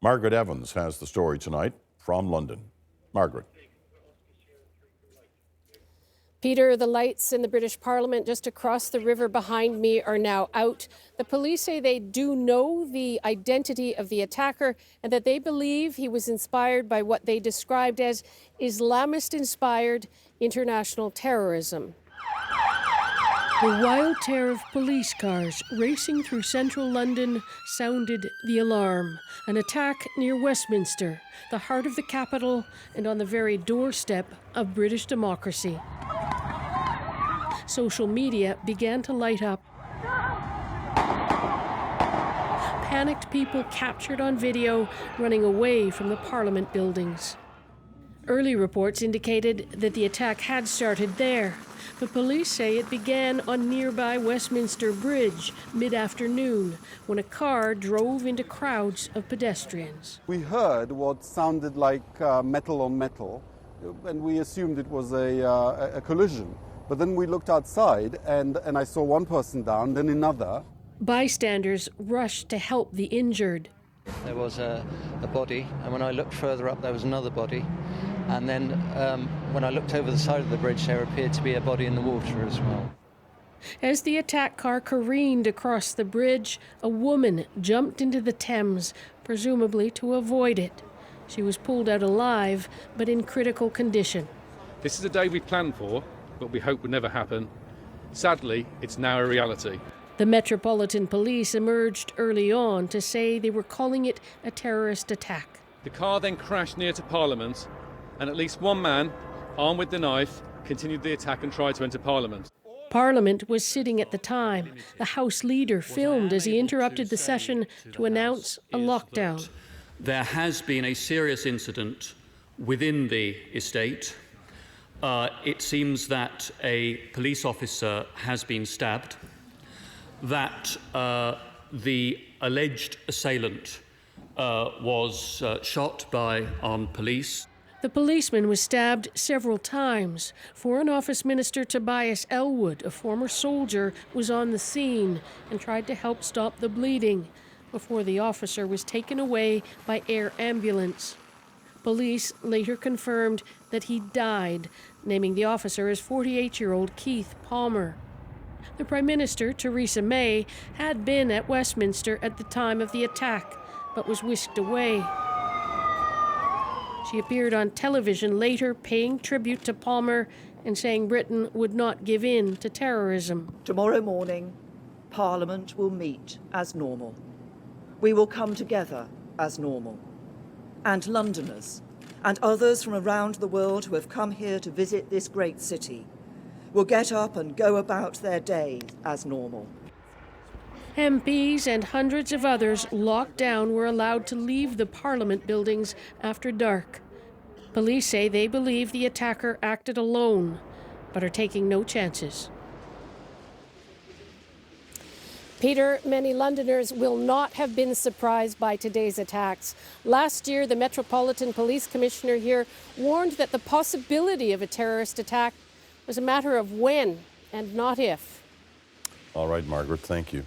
Margaret Evans has the story tonight from London. Margaret. Peter, the lights in the British Parliament just across the river behind me are now out. The police say they do know the identity of the attacker and that they believe he was inspired by what they described as Islamist-inspired international terrorism. The wild tear of police cars racing through central London sounded the alarm. An attack near Westminster, the heart of the capital and on the very doorstep of British democracy. Social media began to light up. Panicked people captured on video running away from the Parliament buildings. Early reports indicated that the attack had started there, but police say it began on nearby Westminster Bridge mid-afternoon when a car drove into crowds of pedestrians. We heard what sounded like metal on metal, and we assumed it was a collision. But then we looked outside, and I saw one person down, then another. Bystanders rushed to help the injured. There was a body, and when I looked further up, there was another body. And then when I looked over the side of the bridge, there appeared to be a body in the water as well. As the attack car careened across the bridge, a woman jumped into the Thames, presumably to avoid it. She was pulled out alive, but in critical condition. This is a day we planned for, but we hope would never happen. Sadly, it's now a reality. The Metropolitan Police emerged early on to say they were calling it a terrorist attack. The car then crashed near to Parliament, and at least one man, armed with the knife, continued the attack and tried to enter Parliament. Parliament was sitting at the time. The House leader filmed as he interrupted the session to announce a lockdown. There has been a serious incident within the estate. It seems that a police officer has been stabbed, that the alleged assailant was shot by armed police. The policeman was stabbed several times. Foreign Office Minister Tobias Ellwood, a former soldier, was on the scene and tried to help stop the bleeding before the officer was taken away by air ambulance. Police later confirmed that he died, naming the officer as 48-year-old Keith Palmer. The Prime Minister, Theresa May, had been at Westminster at the time of the attack, but was whisked away. She appeared on television later paying tribute to Palmer and saying Britain would not give in to terrorism. Tomorrow morning, Parliament will meet as normal. We will come together as normal. And Londoners and others from around the world who have come here to visit this great city will get up and go about their day as normal. MPs and hundreds of others locked down were allowed to leave the Parliament buildings after dark. Police say they believe the attacker acted alone, but are taking no chances. Peter, many Londoners will not have been surprised by today's attacks. Last year, the Metropolitan Police Commissioner here warned that the possibility of a terrorist attack was a matter of when and not if. All right, Margaret, thank you.